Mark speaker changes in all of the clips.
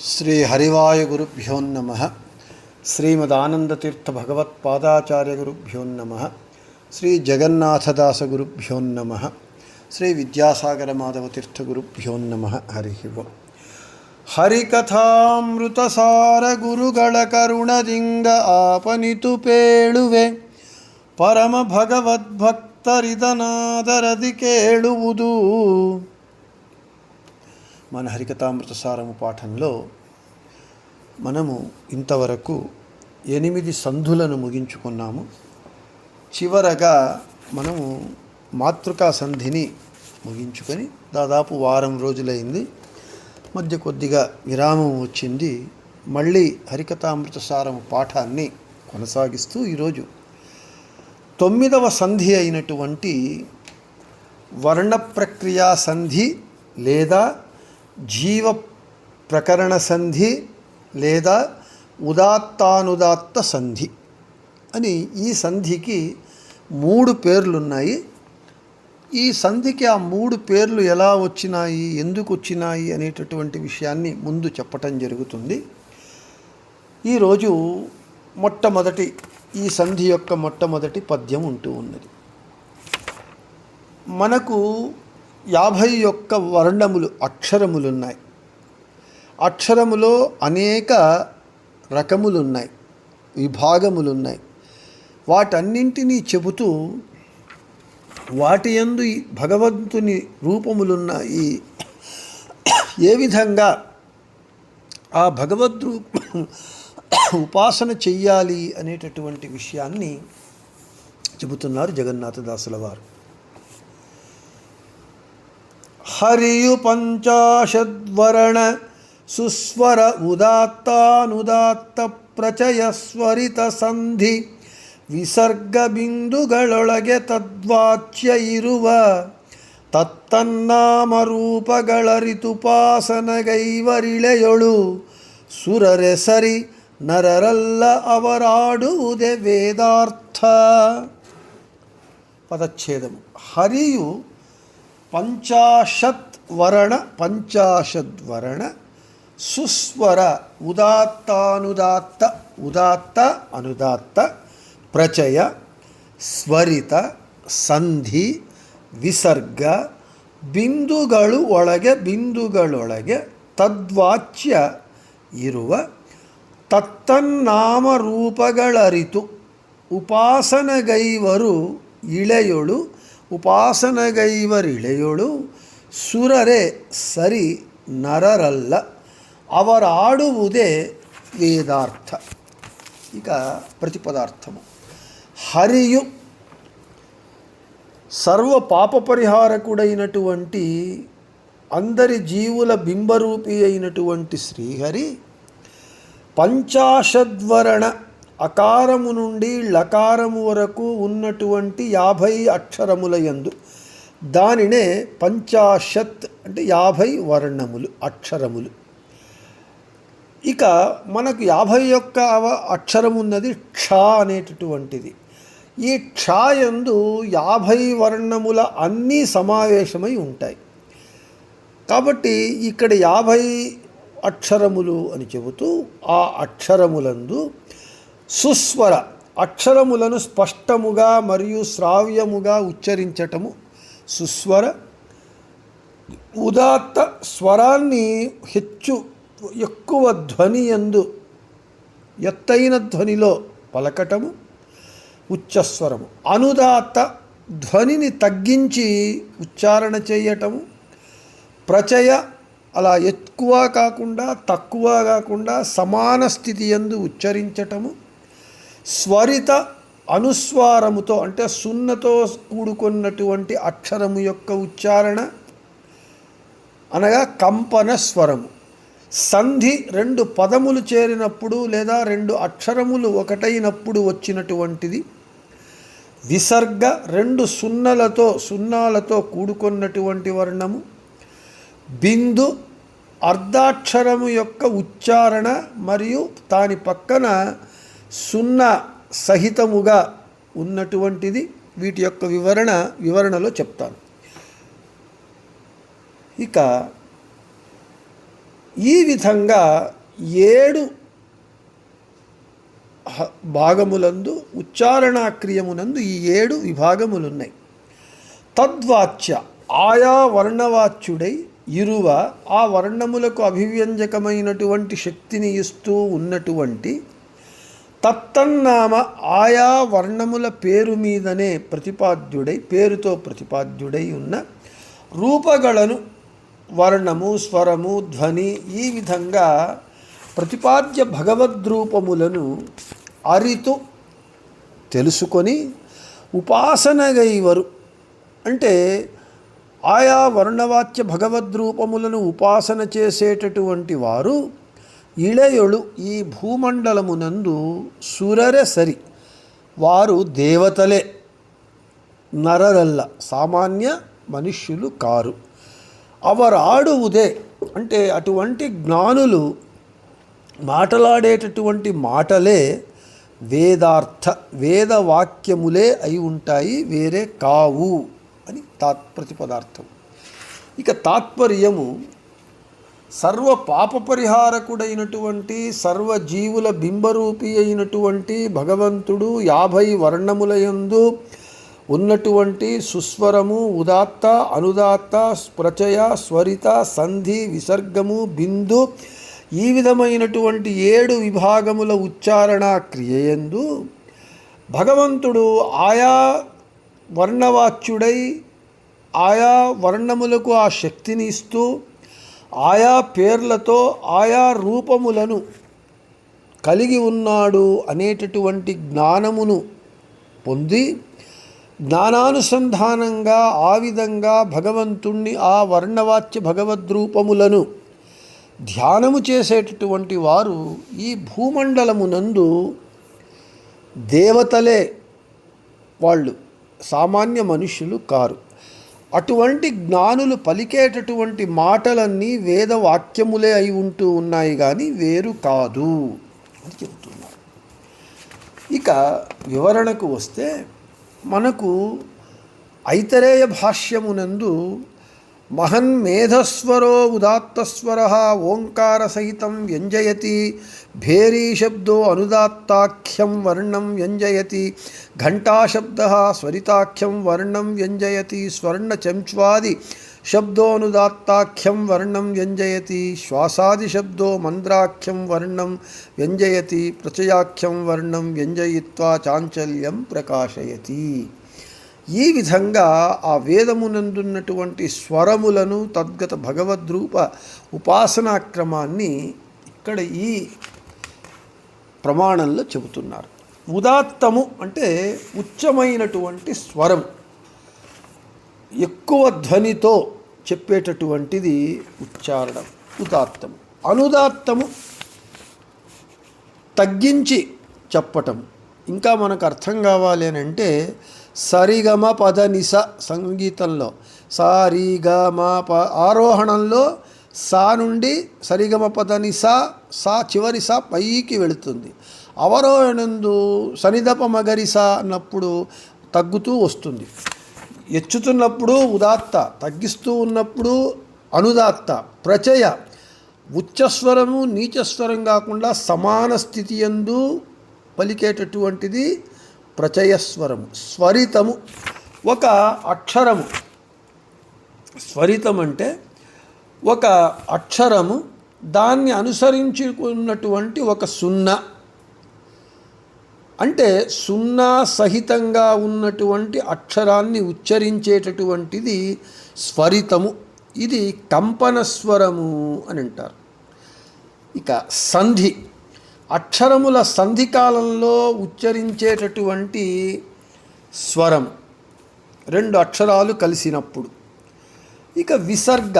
Speaker 1: శ్రీ హరివాయు గురుభ్యో నమః. శ్రీమదానందతీర్థ భగవత్పాదాచార్య గురుభ్యో నమః. శ్రీ జగన్నాథదాస గురుభ్యో నమః. శ్రీ విద్యాసాగర మాధవ తీర్థ గురుభ్యో నమః. హరి ఓం. ಹರಿಕಥಾಮೃತಸಾರ ಗುರುಗಳ ಕರುಣದಿಂದ ಆಪನಿತು ಪೇಳುವೆ ಪರಮ ಭಗವದ್ಭಕ್ತರಿದನಾದರದಿ ಕೇಳುವುದು. మన హరికథామృత సారము పాఠంలో మనము ఇంతవరకు 8 సంధులను ముగించుకున్నాము. చివరగా మనము మాతృకా సంధిని ముగించుకొని దాదాపు వారం రోజులైంది. మధ్య కొద్దిగా విరామం వచ్చింది. మళ్ళీ హరికథామృత సారము పాఠాన్ని కొనసాగిస్తూ ఈరోజు 9వ సంధి అయినటువంటి వర్ణ ప్రక్రియా సంధి లేదా జీవ ప్రకరణ సంధి లేదా ఉదాత్తానుదాత్త సంధి అని ఈ సంధికి 3 పేర్లున్నాయి. ఈ సంధికి ఆ 3 పేర్లు ఎలా వచ్చినాయి, ఎందుకు వచ్చినాయి అనేటటువంటి విషయాన్ని ముందు చెప్పటం జరుగుతుంది. ఈరోజు ఈ సంధి యొక్క మొట్టమొదటి పద్యం ఉంటూ ఉన్నది. మనకు 51 వర్ణములు అక్షరములున్నాయి. అక్షరములో అనేక రకములున్నాయి, విభాగములున్నాయి. వాటన్నింటినీ చెబుతూ వాటి యందు భగవంతుని రూపములున్నాయి, ఏ విధంగా ఆ ఉపాసన చెయ్యాలి అనేటటువంటి విషయాన్ని చెబుతున్నారు జగన్నాథదాసుల వారు. హరియు పంచాశద్వరణ సుస్వర ಉದಾತ್ತಾನುದಾತ್ತ ಪ್ರಚಯ ಸ್ವರಿತ ಸಂಧಿ ವಿಸರ್ಗ ಬಿಂದುಗಳೊಳಗೆ ತದ್ವಾಚ್ಯ ಇರುವ ತತ್ತನ್ನಾಮರೂಪಗಳರಿತುಪಾಸನಗೈವರಿಳೆಯೊಳು ಸುರರೆ ಸರಿ ನರರಲ್ಲ ಅವರಾಡುವುದೇ ವೇದಾರ್ಥ. ಪದಚ್ಛೇದము. ಹರಿಯು పంచాశద్వరణ సుస్వర ఉదాత్త అనుదాత్త ప్రచయ ಸ್ವರಿತ ಸಂಧಿ ವಿಸರ್ಗ ಬಿಂದುಗಳೊಳಗೆ ತದ್ವಾಚ್ಯ ಇರುವ ತತ್ತನ್ನಾಮರೂಪಗಳರಿತು ಉಪಾಸನಗೈವರಿಳೆಯೊಳು ಸುರರೆ ಸರಿ ನರರಲ್ಲ ಅವರಾಡುವುದೇ వేదార్థ. ఇక ప్రతిపదార్థము. హరియు సర్వ పాప పరిహారకుడైనటువంటి అందరి జీవుల బింబరూపి అయినటువంటి శ్రీహరి పంచాశద్వరణ అకారము నుండి లకారము వరకు ఉన్నటువంటి 50 అక్షరముల యందు, దానినే పంచాశత్ అంటే 50 వర్ణములు, అక్షరములు. ఇక మనకు 51వ అక్షరం ఉన్నది క్ష అనేటటువంటిది. ఈ క్ష యందు 50 వర్ణముల అన్నీ సమావేశమై ఉంటాయి. కాబట్టి ఇక్కడ 50 అక్షరములు అని చెబుతూ ఆ అక్షరములందు సుస్వర అక్షరములను స్పష్టముగా మరియు శ్రావ్యముగా ఉచ్చరించటము సుస్వర. ఉదాత్త స్వరాన్ని ఎక్కువ ధ్వని యందు ఎత్తైన ధ్వనిలో పలకటము ఉచ్చస్వరము. అనుదాత్త ధ్వనిని తగ్గించి ఉచ్చారణ చేయటము. ప్రచయ అలా ఎక్కువ కాకుండా తక్కువ కాకుండా సమాన స్థితి యందు ఉచ్చరించటము. స్వరిత అనుస్వారముతో అంటే సున్నతో కూడుకున్నటువంటి అక్షరము యొక్క ఉచ్చారణ అనగా కంపన స్వరము. సంధి 2 పదములు చేరినప్పుడు లేదా 2 అక్షరములు ఒకటైనప్పుడు వచ్చినటువంటిది. విసర్గ 2 సున్నాలతో కూడుకున్నటువంటి వర్ణము. బిందు అర్ధాక్షరము యొక్క ఉచ్చారణ మరియు దాని పక్కన సున్నా సహితముగా ఉన్నటువంటిది. వీటి యొక్క వివరణలో చెప్తాను. ఇక ఈ విధంగా 7 భాగములందు ఉచ్చారణాక్రియమునందు ఈ 7 విభాగములున్నాయి. తద్వాచ్య ఆయా వర్ణవాచ్యుడై ఇరువ ఆ వర్ణములకు అభివ్యంజకమైనటువంటి శక్తిని ఇస్తూ ఉన్నటువంటి తత్తన్నామ ఆయా వర్ణముల పేరు మీదనే ప్రతిపాద్యుడై పేరుతో ప్రతిపాద్యుడై ఉన్న రూపగలను వర్ణము, స్వరము, ధ్వని ఈ విధంగా ప్రతిపాద్య భగవద్రూపములను అరితు తెలుసుకొని ఉపాసనగైవరు అంటే ఆయా వర్ణవాచ్య భగవద్రూపములను ఉపాసన చేసేటటువంటి వారు ఇళయొಳು ఈ భూమండలమునందు సురర సరి వారు దేవతలే, నరరల్ల సామాన్య మనుష్యులు కారు. అవరాడువుదే అంటే అటువంటి జ్ఞానులు మాటలాడేటటువంటి మాటలే వేదవాక్యములే అయి ఉంటాయి, వేరే కావు అని ప్రతిపదార్థం. ఇక తాత్పర్యము సర్వ పాప పరిహారకుడైనటువంటి సర్వజీవుల బింబరూపి అయినటువంటి భగవంతుడు 50 వర్ణములయందు ఉన్నటువంటి సుస్వరము, ఉదాత్త, అనుదాత్త, ప్రచయ, స్వరిత, సంధి, విసర్గము, బిందు ఈ విధమైనటువంటి 7 విభాగముల ఉచ్చారణ క్రియయందు భగవంతుడు ఆయా వర్ణవాచ్యుడై ఆయా వర్ణములకు ఆ శక్తిని ఇస్తూ ఆయా పేర్లతో ఆయా రూపములను కలిగి ఉన్నాడు అనేటటువంటి జ్ఞానమును పొంది జ్ఞానానుసంధానంగా ఆ విధంగా భగవంతుణ్ణి ఆ వర్ణవాచ్య భగవద్రూపములను ధ్యానము చేసేటటువంటి వారు ఈ భూమండలమునందు దేవతలే, వాళ్ళు సామాన్య మనుష్యులు కారు. అటువంటి జ్ఞానులు పలికేటటువంటి మాటలన్నీ వేదవాక్యములే అయి ఉంటూ ఉన్నాయి కానీ వేరు కాదు అని చెబుతున్నారు. ఇక వివరణకు వస్తే మనకు ఐతరేయ భాష్యమునందు మహన్మేధస్వరో ఉదాత్తస్వర ఓంకార సహితం వ్యంజయతి భేరీశబ్దో అనుదాత్తాఖ్యం వర్ణం వ్యంజయతి ఘంటాశబ్ద స్వరితాఖ్యం వర్ణం వ్యంజయతి స్వర్ణచంచ్వాది శబ్దోనుదాత్తాఖ్యం వర్ణం వ్యంజయతి శ్వాసాదిశబ్దో మంద్రాఖ్యం వర్ణం వ్యంజయతి ప్రచయాఖ్యం వర్ణం వ్యంజయిత్వా చాంచల్యం ప్రకాశయతి. ఈ విధంగా ఆ వేదమునందున్నటువంటి స్వరములను తద్గత భగవద్రూప ఉపాసనాక్రమాన్ని ఇక్కడ ఈ ప్రమాణంలో చెబుతున్నారు. ఉదాత్తము అంటే ఉచ్చమైనటువంటి స్వరం, ఎక్కువ ధ్వనితో చెప్పేటటువంటిది ఉచ్చారణం ఉదాత్తము. అనుదాత్తము తగ్గించి చెప్పటం. ఇంకా మనకు అర్థం కావాలి అని అంటే సరిగమ పదనిస సంగీతంలో సారిగమ ఆరోహణంలో సా నుండి సరిగమ పదనిస సా చివరి సా పైకి వెళుతుంది. అవరోహణందు సనిదప మగరిస అన్నప్పుడు తగ్గుతూ వస్తుంది. ఎచ్చుతున్నప్పుడు ఉదాత్త, తగ్గిస్తూ ఉన్నప్పుడు అనుదాత్త. ప్రచయ ఉచ్చస్వరము నీచస్వరం కాకుండా సమాన స్థితి యందు పలికేటటువంటిది ప్రచయస్వరము. స్వరితము ఒక అక్షరము. స్వరితం అంటే ఒక అక్షరము, దాన్ని అనుసరించుకున్నటువంటి ఒక సున్నా అంటే సున్నా సహితంగా ఉన్నటువంటి అక్షరాన్ని ఉచ్చరించేటటువంటిది స్వరితము. ఇది కంపనస్వరము అని అంటారు. ఇక సంధి, అక్షరముల సంధికాలంలో ఉచ్చరించేటటువంటి స్వరం, 2 అక్షరాలు కలిసినప్పుడు. ఇక విసర్గ,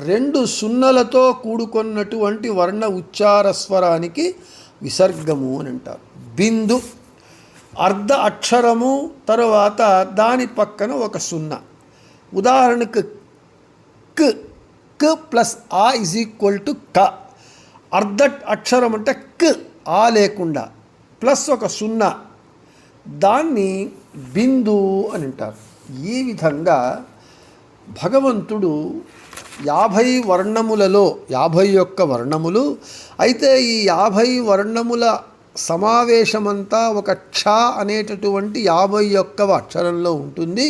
Speaker 1: 2 సున్నలతో కూడుకున్నటువంటి వర్ణ ఉచ్చార స్వరానికి విసర్గము అని అంటారు. బిందు, అర్ధ అక్షరము తర్వాత దాని పక్కన ఒక సున్నా. ఉదాహరణకు క్, క్ ప్లస్ ఆ ఇజ్ ఈక్వల్ టు క. అర్ధ అక్షరం అంటే క్, ఆ లేకుండా ప్లస్ ఒక సున్నా, దాన్ని బిందు అని అంటారు. ఈ విధంగా భగవంతుడు 50 వర్ణములలో 51 వర్ణములు. అయితే ఈ 50 వర్ణముల సమావేశమంతా ఒక క్ష అనేటటువంటి 51వ అక్షరంలో ఉంటుంది.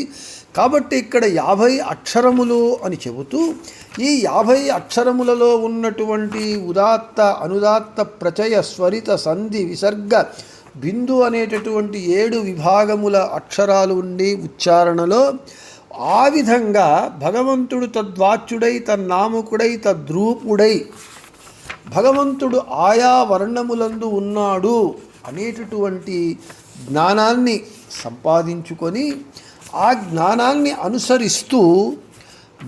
Speaker 1: కాబట్టి ఇక్కడ 50 అక్షరములు అని చెబుతూ ఈ 50 అక్షరములలో ఉన్నటువంటి ఉదాత్త, అనుదాత్త, ప్రచయ, స్వరిత, సంధి, విసర్గ, బిందు అనేటటువంటి 7 విభాగముల అక్షరాలు ఉండి ఉచ్చారణలో ఆ విధంగా భగవంతుడు తద్వాచ్యుడై, తన్నామకుడై, తద్రూపుడై భగవంతుడు ఆయా వర్ణములందు ఉన్నాడు అనేటటువంటి జ్ఞానాన్ని సంపాదించుకొని ఆ జ్ఞానాన్ని అనుసరిస్తూ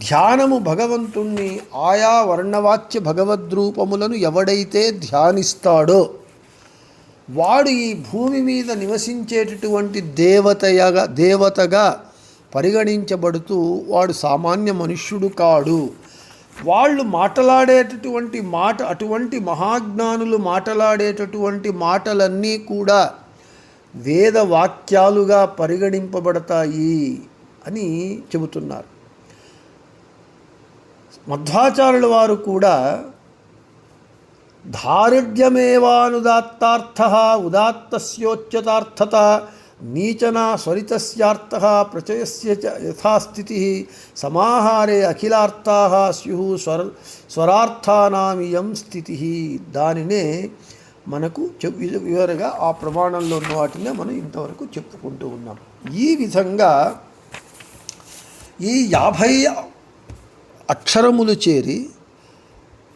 Speaker 1: ధ్యానము భగవంతుణ్ణి ఆయా వర్ణవాచ్య భగవద్రూపములను ఎవడైతే ధ్యానిస్తాడో వాడు ఈ భూమి మీద నివసించేటటువంటి దేవతగా పరిగణించబడుతూ వాడు సామాన్య మనుష్యుడు కాడు. వాళ్ళు మాట్లాడేటటువంటి అటువంటి మహాజ్ఞానులు మాట్లాడేటటువంటి మాటలన్నీ కూడా వేదవాక్యాలుగా పరిగణింపబడతాయి అని చెబుతున్నారు. మధ్వాచార్యుల వారు కూడా ధారిడ్యమేవానుదాత్తార్థ ఉదాత్తస్యోచ్యతార్థత నీచనా స్వరితస్యార్థ ప్రచయస్య చ యథాస్థితి సమాహారే అఖిలార్థాః స్యుః స్వరార్థానామియం స్థితి. దానినే మనకు వివరంగా ఆ ప్రమాణంలో ఉన్న వాటినే మనం ఇంతవరకు చెప్పుకుంటూ ఉన్నాం. ఈ విధంగా ఈ 50 అక్షరములు చేరి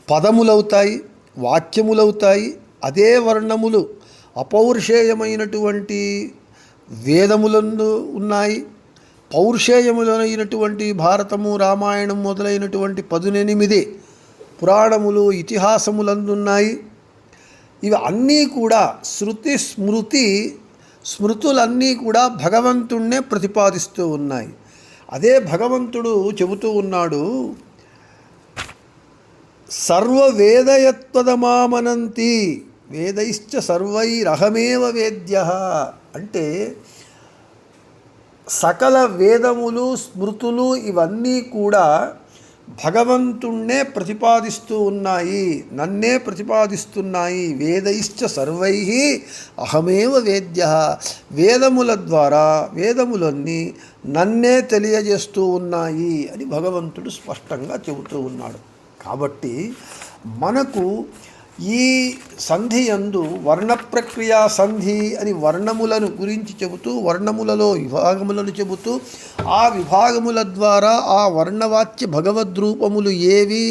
Speaker 1: పదములవుతాయి, వాక్యములవుతాయి. అదే వర్ణములు అపౌరుషేయమైనటువంటి వేదములందు ఉన్నాయి. పౌరుషేయములైనటువంటి భారతము, రామాయణం మొదలైనటువంటి 18 పురాణములు, ఇతిహాసములందున్నాయి. ఇవి అన్నీ కూడా శృతి స్మృతులన్నీ కూడా భగవంతుణ్ణే ప్రతిపాదిస్తూ ఉన్నాయి. అదే భగవంతుడు చెబుతూ ఉన్నాడు, సర్వవేదయత్వదమామనంతి వేదైశ్చ సర్వైరహమేవ వేద్యః. అంటే సకల వేదములు, స్మృతులు ఇవన్నీ కూడా భగవంతుణ్ణే ప్రతిపాదిస్తూ ఉన్నాయి, నన్నే ప్రతిపాదిస్తున్నాయి. వేదైశ్చ సర్వై అహమేవ వేద్యః. వేదముల ద్వారా వేదములన్నీ నన్నే తెలియజేస్తూ ఉన్నాయి అని భగవంతుడు స్పష్టంగా చెబుతూ ఉన్నాడు. కాబట్టి మనకు ఈ సంధి యందు వర్ణ ప్రక్రియా సంధి అని వర్ణములను గురించి చెబుతూ, వర్ణములలో విభాగములను చెబుతూ ఆ విభాగముల ద్వారా ఆ వర్ణవాచ్య భగవద్రూపములు ఏవి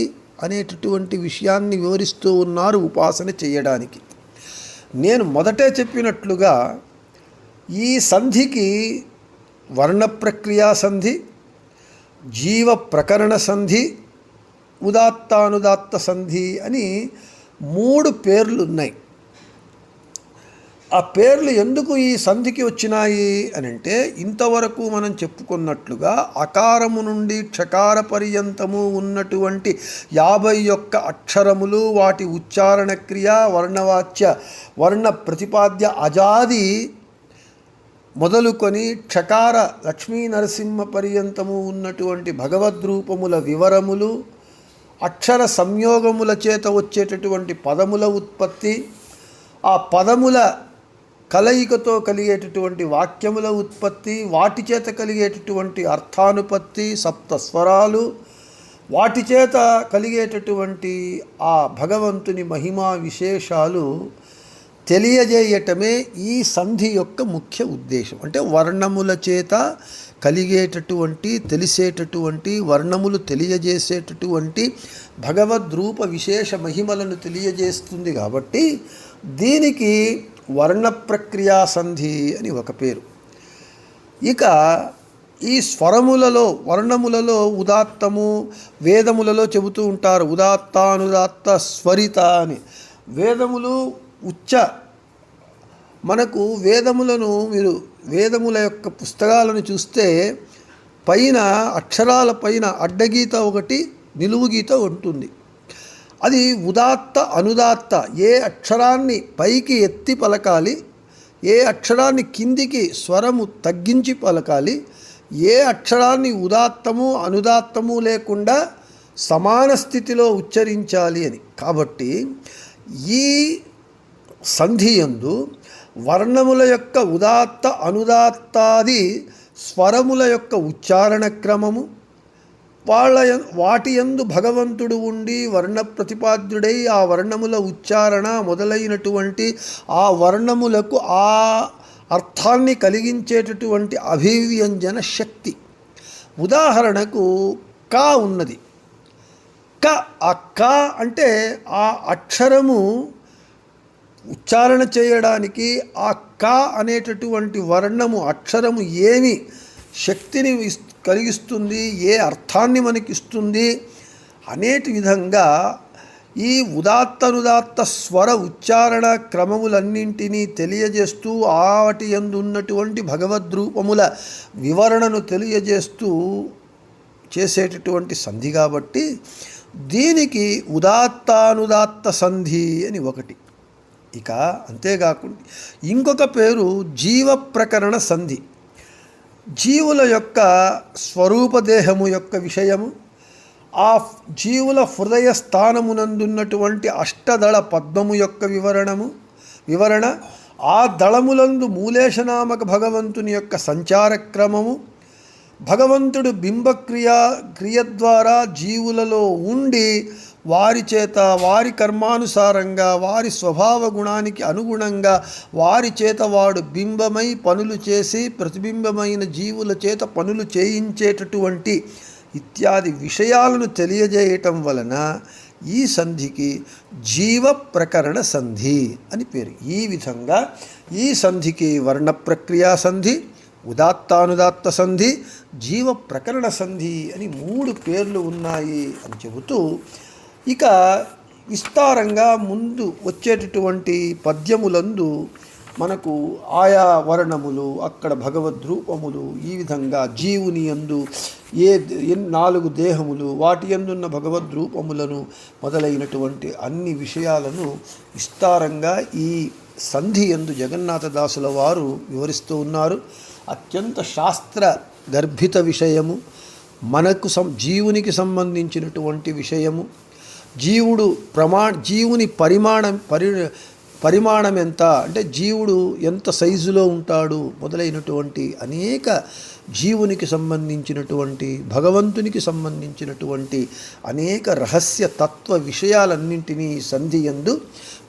Speaker 1: అనేటటువంటి విషయాన్ని వివరిస్తూ ఉన్నారు ఉపాసన చేయడానికి. నేను మొదటే చెప్పినట్లుగా ఈ సంధికి వర్ణ ప్రక్రియా సంధి, జీవ ప్రకరణ సంధి, ఉదాత్తానుదాత్త సంధి అని 3 పేర్లు ఉన్నాయి. ఆ పేర్లు ఎందుకు ఈ సంధికి వచ్చినాయి అని అంటే, ఇంతవరకు మనం చెప్పుకున్నట్లుగా అకారము నుండి క్షకార పర్యంతము ఉన్నటువంటి 51 అక్షరములు, వాటి ఉచ్చారణ క్రియ, వర్ణవాచ్య వర్ణ ప్రతిపాద్య అజాది మొదలుకొని క్షకార లక్ష్మీ నరసింహ పర్యంతము ఉన్నటువంటి భగవద్రూపముల వివరములు, అక్షర సంయోగముల చేత వచ్చేటటువంటి పదముల ఉత్పత్తి, ఆ పదముల కలయికతో కలిగేటటువంటి వాక్యముల ఉత్పత్తి, వాటి చేత కలిగేటటువంటి అర్థానుపత్తి, సప్తస్వరాలు, వాటి చేత కలిగేటటువంటి ఆ భగవంతుని మహిమా విశేషాలు తెలియజేయటమే ఈ సంధి యొక్క ముఖ్య ఉద్దేశం. అంటే వర్ణముల చేత కలిగేటటువంటి, తెలిసేటటువంటి, వర్ణములు తెలియజేసేటటువంటి భగవద్రూప విశేష మహిమలను తెలియజేస్తుంది. కాబట్టి దీనికి వర్ణ ప్రక్రియా సంధి అని ఒక పేరు. ఇక ఈ స్వరములలో, వర్ణములలో ఉదాత్తము, వేదములలో చెబుతూ ఉంటారు ఉదాత్తానుదాత్త స్వరిత అని. వేదములు మనకు వేదములను మీరు వేదముల యొక్క పుస్తకాలను చూస్తే పైన అక్షరాల పైన అడ్డగీత ఒకటి, నిలువు గీత ఉంటుంది. అది ఉదాత్త అనుదాత్త. ఏ అక్షరాన్ని పైకి ఎత్తి పలకాలి, ఏ అక్షరాన్ని కిందికి స్వరము తగ్గించి పలకాలి, ఏ అక్షరాన్ని ఉదాత్తము అనుదాత్తము లేకుండా సమాన స్థితిలో ఉచ్చరించాలి అని. కాబట్టి ఈ సంధియందు వర్ణముల యొక్క ఉదాత్త అనుదాత్తాది స్వరముల యొక్క ఉచ్చారణ క్రమము, వాటి యందు భగవంతుడు ఉండి వర్ణ ప్రతిపాద్యుడై ఆ వర్ణముల ఉచ్చారణ మొదలైనటువంటి ఆ వర్ణములకు ఆ అర్థాన్ని కలిగించేటటువంటి అభివ్యంజన శక్తి. ఉదాహరణకు క ఉన్నది. ఆ క అంటే ఆ అక్షరము ఉచ్చారణ చేయడానికి ఆ క అనేటటువంటి వర్ణము అక్షరము ఏమి శక్తిని కలిగిస్తుంది, ఏ అర్థాన్ని మనకిస్తుంది అనేటి విధంగా ఈ ఉదాత్తనుదాత్త స్వర ఉచ్చారణ క్రమములన్నింటినీ తెలియజేస్తూ వాటి యందు ఉన్నటువంటి భగవద్రూపముల వివరణను తెలియజేస్తూ చేసేటటువంటి సంధి కాబట్టి దీనికి ఉదాత్తానుదాత్త సంధి అని ఒకటి. ఇక అంతేకాకుండా ఇంకొక పేరు జీవ ప్రకరణ సంధి. జీవుల యొక్క స్వరూపదేహము యొక్క విషయము, ఆ జీవుల హృదయ స్థానమునందున్నటువంటి అష్టదళ పద్మము యొక్క వివరణ, ఆ దళములందు మూలేశనామక భగవంతుని యొక్క సంచారక్రమము, భగవంతుడు క్రియ ద్వారా జీవులలో ఉండి వారి చేత వారి కర్మానుసారంగా వారి స్వభావ గుణానికి అనుగుణంగా వారి చేత వాడు బింబమై పనులు చేసి ప్రతిబింబమైన జీవుల చేత పనులు చేయించేటటువంటి ఇత్యాది విషయాలను తెలియజేయటం వలన ఈ సంధికి జీవ ప్రకరణ సంధి అని పేరు. ఈ విధంగా ఈ సంధికి వర్ణ ప్రక్రియా సంధి, ఉదాత్తానుదాత్త సంధి, జీవ ప్రకరణ సంధి అని 3 పేర్లు ఉన్నాయి అని చెబుతూ ఇక విస్తారంగా ముందు వచ్చేటటువంటి పద్యములందు మనకు ఆయా వర్ణములు, అక్కడ భగవద్రూపములు, ఈ విధంగా జీవుని యందు 4 దేహములు, వాటి యందున్న భగవద్రూపములను మొదలైనటువంటి అన్ని విషయాలను విస్తారంగా ఈ సంధి యందు జగన్నాథదాసుల వారు వివరిస్తూ ఉన్నారు. అత్యంత శాస్త్ర గర్భిత విషయము, మనకు జీవునికి సంబంధించినటువంటి విషయము, జీవుని పరిమాణం ఎంత అంటే జీవుడు ఎంత సైజులో ఉంటాడు మొదలైనటువంటి అనేక జీవునికి సంబంధించినటువంటి భగవంతునికి సంబంధించినటువంటి అనేక రహస్య తత్వ విషయాలన్నింటినీ సంధి యందు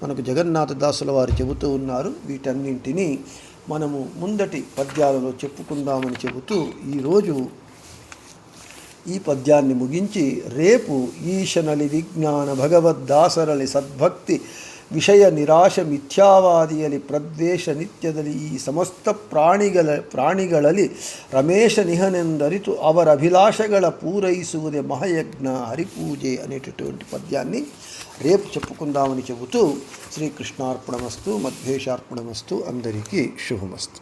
Speaker 1: మనకు జగన్నాథదాసుల వారు చెబుతూ ఉన్నారు. వీటన్నింటినీ మనము ముందటి పద్యాలలో చెప్పుకుందామని చెబుతూ ఈరోజు ఈ పద్యాన్ని ముగించి రేపు ఈశనలి విజ్ఞాన భగవద్దాసరలి సద్భక్తి ವಿಷಯ ನಿರಾಶ ಮಿಥ್ಯಾವಾದಿಯಲಿ ಪ್ರದ್ವೇಷ ನಿತ್ಯದಲ್ಲಿ ಈ ಸಮಸ್ತ ಪ್ರಾಣಿಗಳಲ್ಲಿ ರಮೇಶ ನಿಹನೆಂದರಿತು ಅವರ ಅಭಿಲಾಷಗಳ ಪೂರೈಸುವುದೇ ಮಹಾಯಜ್ಞ ಹರಿಪೂಜೆ అనేటటువంటి పద్యాన్ని రేపు చెప్పుకుందామని చెబుతూ శ్రీకృష్ణార్పణమస్తు మధ్వేశార్పణమస్తు అందరికీ శుభమస్తు.